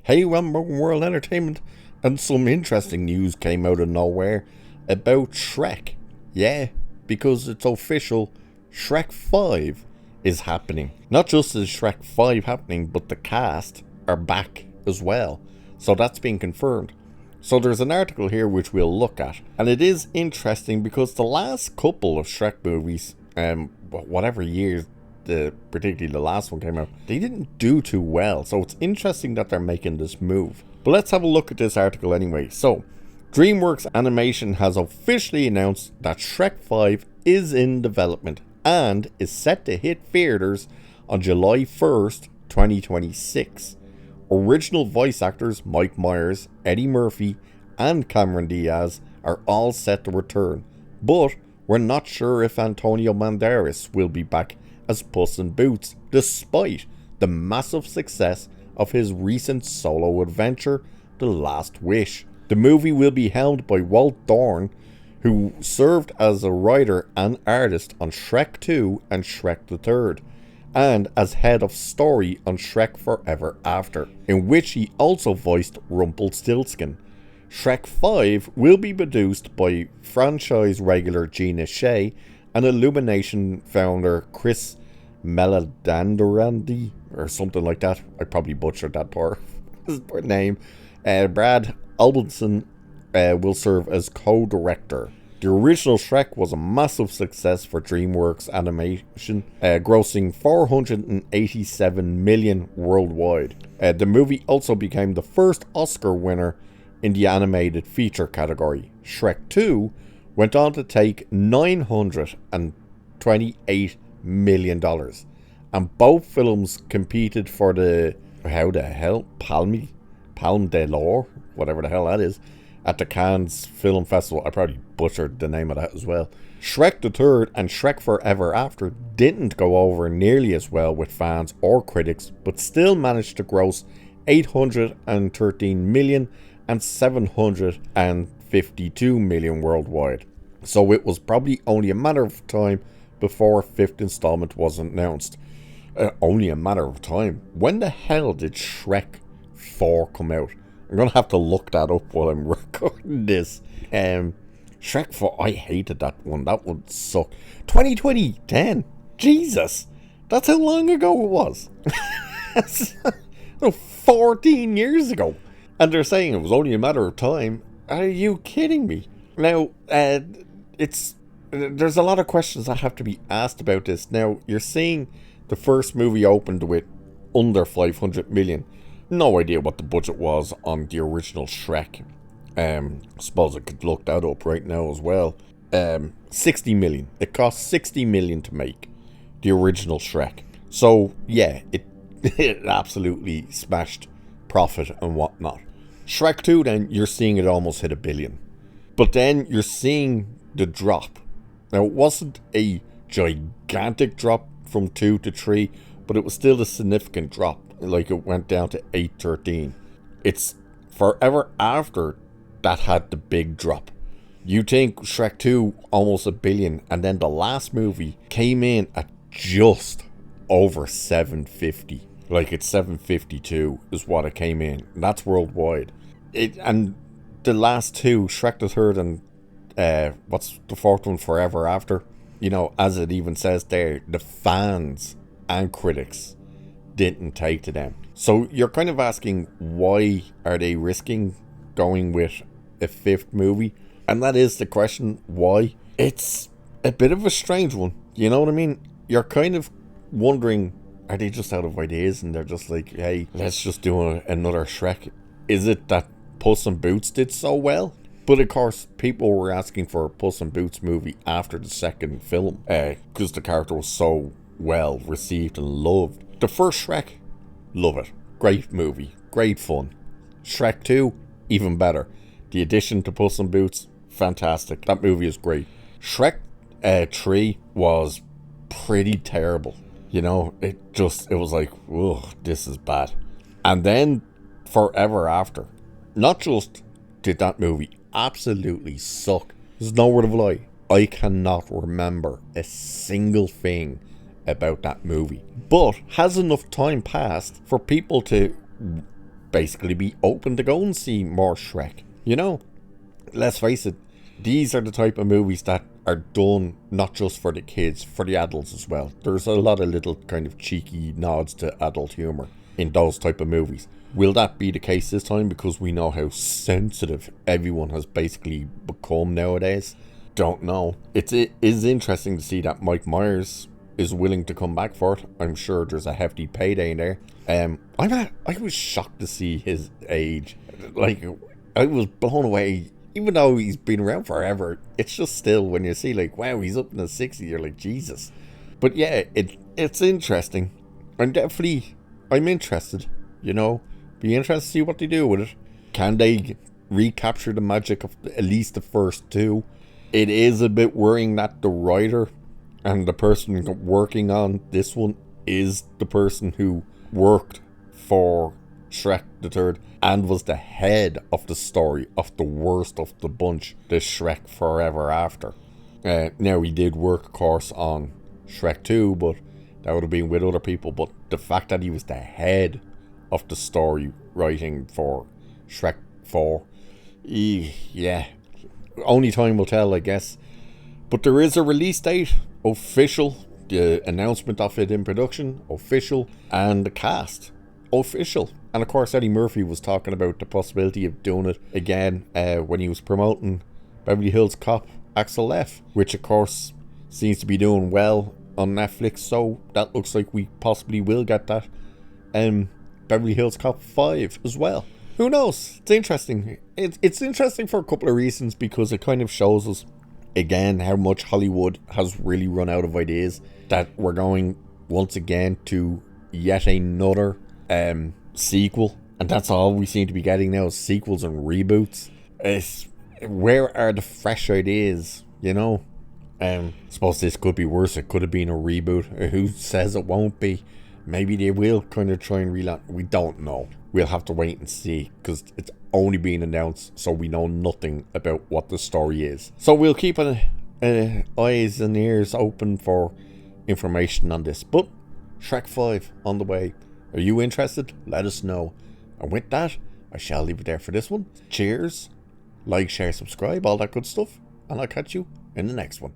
Hey, welcome World Entertainment, and some interesting news came out of nowhere about Shrek. Yeah, because it's official, Shrek 5 is happening. Not just is Shrek 5 happening, but the cast are back as well. So that's been confirmed. So there's an article here which we'll look at, and it is interesting because the last couple of Shrek movies, whatever years particularly the last one came out, they didn't do too well. So it's interesting that they're making this move. But let's have a look at this article anyway. So DreamWorks Animation has officially announced that Shrek 5 is in development and is set to hit theaters on July 1st, 2026. Original voice actors Mike Myers, Eddie Murphy, and Cameron Diaz are all set to return, but we're not sure if Antonio Banderas will be back as Puss in Boots, despite the massive success of his recent solo adventure, The Last Wish. The movie will be helmed by Walt Thorne, who served as a writer and artist on Shrek 2 and Shrek the Third, and as head of story on Shrek Forever After, in which he also voiced Rumpelstiltskin. Shrek 5 will be produced by franchise regular Gina Shea and Illumination founder Chris Meledandurandi, or something like that. I probably butchered that part name. Brad Albinson will serve as co-director. The original Shrek was a massive success for DreamWorks Animation, grossing $487 million worldwide. The movie also became the first Oscar winner in the animated feature category. Shrek 2 went on to take $928 million, and both films competed for the Palme d'Or, whatever the hell that is, at the Cannes Film Festival. I probably butchered the name of that as well. Shrek the Third and Shrek Forever After didn't go over nearly as well with fans or critics, but still managed to gross $813 million and $752 million worldwide. So it was probably only a matter of time before a fifth installment was announced. Only a matter of time. When the hell did Shrek 4 come out? I'm going to have to look that up while I'm recording this. Shrek 4, I hated that one. That one sucked. 2010. Jesus. That's how long ago it was. That's 14 years ago. And they're saying it was only a matter of time. Are you kidding me? Now, there's a lot of questions that have to be asked about this. Now, you're seeing the first movie opened with under 500 million. No idea what the budget was on the original Shrek. I suppose I could look that up right now as well. 60 million. It cost 60 million to make the original Shrek. So, yeah, it absolutely smashed profit and whatnot. Shrek 2, then, you're seeing it almost hit $1 billion. But then you're seeing the drop. Now, it wasn't a gigantic drop from 2 to 3, but it was still a significant drop. Like, it went down to 813. It's Forever After that had the big drop. You think Shrek 2 almost $1 billion, and then the last movie came in at just over 750. Like, it's 752 is what it came in. And that's worldwide. And the last two, Shrek the Third and what's the fourth one, Forever After, you know, as it even says there, the fans and critics didn't take to them. So you're kind of asking, why are they risking going with a fifth movie? And that is the question, why? It's a bit of a strange one, you know what I mean? You're kind of wondering, are they just out of ideas and they're just like, hey, let's just do another Shrek? Is it that Puss in Boots did so well? But of course, people were asking for a Puss in Boots movie after the second film, because the character was so well received and loved. The first Shrek, love it. Great movie, great fun. Shrek 2, even better. The addition to Puss in Boots, fantastic. That movie is great. Shrek 3 was pretty terrible. You know, it was like, ugh, this is bad. And then Forever After. Not just did that movie absolutely suck. There's no word of a lie. I cannot remember a single thing about that movie. But has enough time passed for people to basically be open to go and see more Shrek. You know, let's face it, these are the type of movies that are done not just for the kids, for the adults as well. There's a lot of little kind of cheeky nods to adult humour in those type of movies. Will that be the case this time, because we know how sensitive everyone has basically become nowadays? Don't know. It is interesting to see that Mike Myers is willing to come back for it. I'm sure there's a hefty payday in there. I was shocked to see his age. Like, I was blown away. Even though he's been around forever, it's just still, when you see, like, wow, he's up in the 60s, you're like, Jesus. But yeah, it's interesting. I'm interested, you know. Be interested to see what they do with it. Can they recapture the magic of at least the first two? It is a bit worrying that the writer and the person working on this one is the person who worked for Shrek the Third and was the head of the story of the worst of the bunch, the Shrek Forever After. Now, he did work, of course, on Shrek 2, but that would have been with other people. But the fact that he was the head of the story writing for Shrek 4, yeah, only time will tell, I guess. But there is a release date, official, the announcement of it in production, official, and the cast, official. And of course, Eddie Murphy was talking about the possibility of doing it again when he was promoting Beverly Hills Cop Axel F, which of course seems to be doing well on Netflix, so that looks like we possibly will get that Beverly Hills Cop 5 as well. Who knows? It's interesting. It's interesting for a couple of reasons, because it kind of shows us again how much Hollywood has really run out of ideas, that we're going once again to yet another sequel, and that's all we seem to be getting now, is sequels and reboots. Where are the fresh ideas, you know? I suppose this could be worse. It could have been a reboot. Who says it won't be? Maybe they will kind of try and relaunch. We don't know. We'll have to wait and see, because it's only been announced, so we know nothing about what the story is. So we'll keep eyes and ears open for information on this. But Shrek 5 on the way. Are you interested? Let us know. And with that, I shall leave it there for this one. Cheers. Like, share, subscribe, all that good stuff. And I'll catch you in the next one.